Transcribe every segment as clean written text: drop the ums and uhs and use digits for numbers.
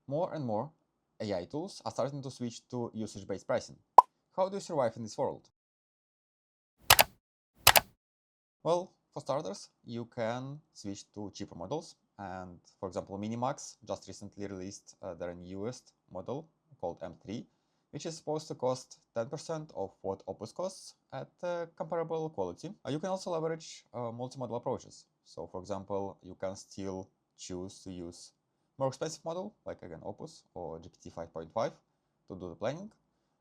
More and more AI tools are starting to switch to usage-based pricing. How do you survive in this world? Well, for starters, you can switch to cheaper models. And for example, MiniMax just recently released their newest model called M3, which is supposed to cost 10% of what Opus costs at comparable quality. You can also leverage multi-model approaches. So for example, you can still choose to use more expensive model, like again Opus or GPT 5.5 to do the planning,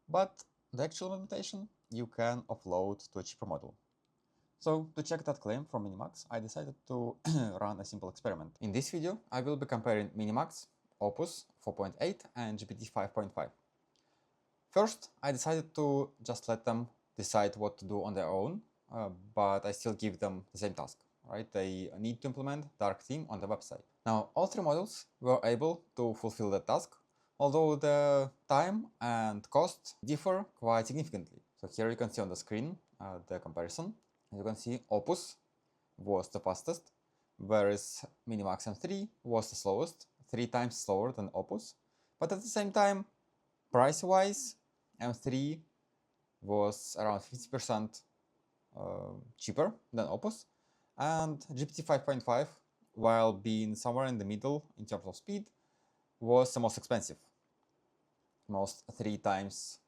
but the actual implementation you can offload to a cheaper model. So to check that claim from MiniMax, I decided to run a simple experiment. In this video, I will be comparing MiniMax, Opus 4.8 and GPT 5.5. First, I decided to just let them decide what to do on their own, but I still give them the same task, right? They need to implement dark theme on the website. Now, all three models were able to fulfill that task, although the time and cost differ quite significantly. So here you can see on the screen the comparison. As you can see, Opus was the fastest, whereas MiniMax M3 was the slowest, 3 times slower than Opus. But at the same time, price-wise, M3 was around 50% cheaper than Opus, and GPT 5.5, while being somewhere in the middle in terms of speed, was the most expensive, almost 3 times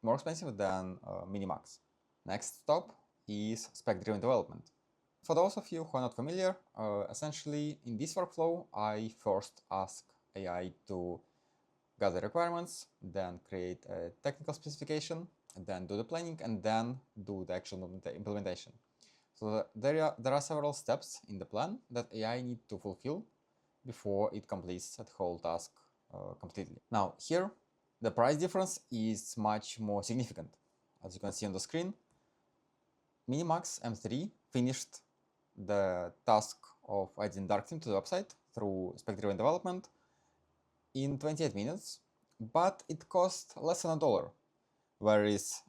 more expensive than MiniMax. Next stop is spec-driven development. For those of you who are not familiar, essentially in this workflow, I first ask AI to gather requirements, then create a technical specification, then do the planning, and then do the actual implementation. So there are several steps in the plan that AI needs to fulfill before it completes that whole task completely. Now here, the price difference is much more significant. As you can see on the screen, MiniMax M3 finished the task of adding dark theme to the website through spec-driven development in 28 minutes, but it cost less than $1, whereas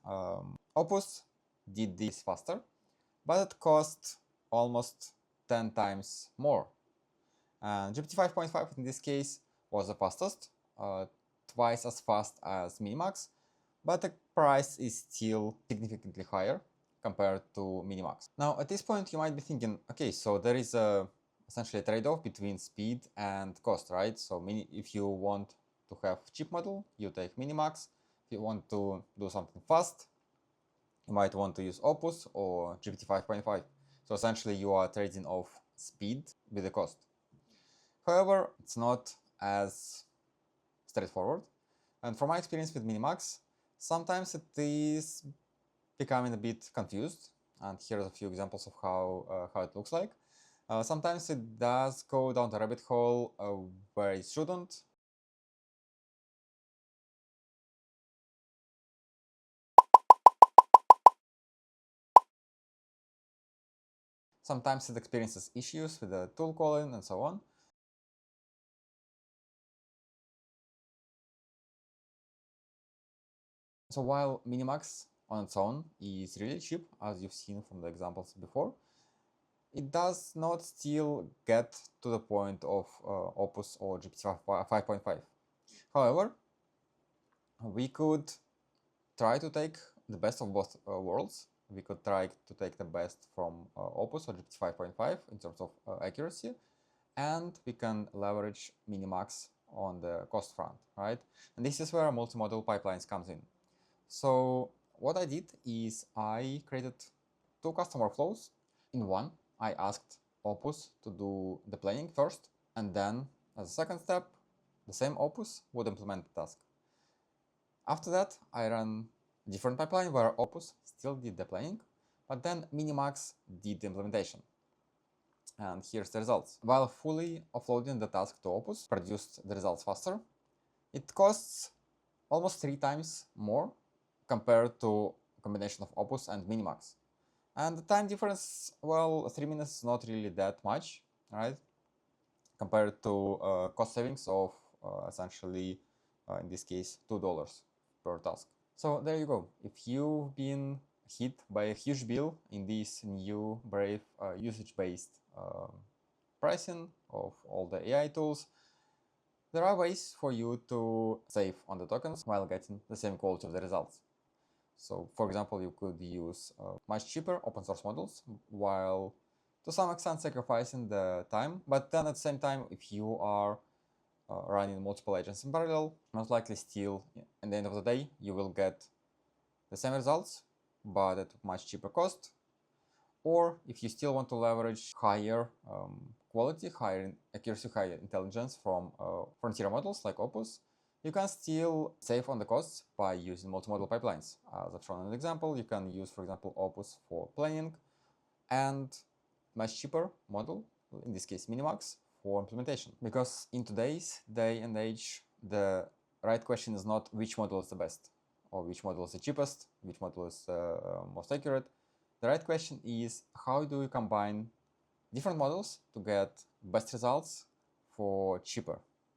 Opus did this faster, but it cost almost 10 times more. And GPT 5.5 in this case was the fastest, twice as fast as MiniMax, but the price is still significantly higher compared to MiniMax. Now, at this point, you might be thinking, okay, so there is essentially a trade-off between speed and cost, right? So if you want to have cheap model, you take MiniMax. If you want to do something fast, you might want to use Opus or GPT 5.5. So essentially, you are trading off speed with the cost. However, it's not as straightforward. And from my experience with MiniMax, sometimes it is becoming a bit confused, and here's a few examples of how it looks like. Sometimes it does go down the rabbit hole where it shouldn't. Sometimes it experiences issues with the tool calling and so on. So while MiniMax on its own is really cheap, as you've seen from the examples before, it does not still get to the point of Opus or GPT 5.5. However, we could try to take the best of both worlds. We could try to take the best from Opus or GPT 5.5 in terms of accuracy, and we can leverage MiniMax on the cost front, right? And this is where multi-model pipelines comes in. So what I did is I created 2 custom workflows. In one, I asked Opus to do the planning first, and then as a second step, the same Opus would implement the task. After that, I ran a different pipeline where Opus still did the planning, but then MiniMax did the implementation. And here's the results. While fully offloading the task to Opus produced the results faster, it costs almost 3 times more compared to a combination of Opus and MiniMax. And the time difference, well, 3 minutes is not really that much, right? Compared to cost savings of essentially, in this case, $2 per task. So there you go. If you've been hit by a huge bill in this new brave usage-based pricing of all the AI tools, There are ways for you to save on the tokens while getting the same quality of the results. So, for example, you could use much cheaper open source models while to some extent sacrificing the time. But then at the same time, if you are running multiple agents in parallel, most likely still, at the end of the day, you will get the same results, but at much cheaper cost. Or if you still want to leverage higher quality, higher accuracy, higher intelligence from frontier models like Opus, you can still save on the costs by using multimodal pipelines. As I've shown an example, you can use, for example, Opus for planning and much cheaper model, in this case MiniMax, for implementation. Because in today's day and age, the right question is not which model is the best, or which model is the cheapest, which model is most accurate. The right question is, how do you combine different models to get best results for cheaper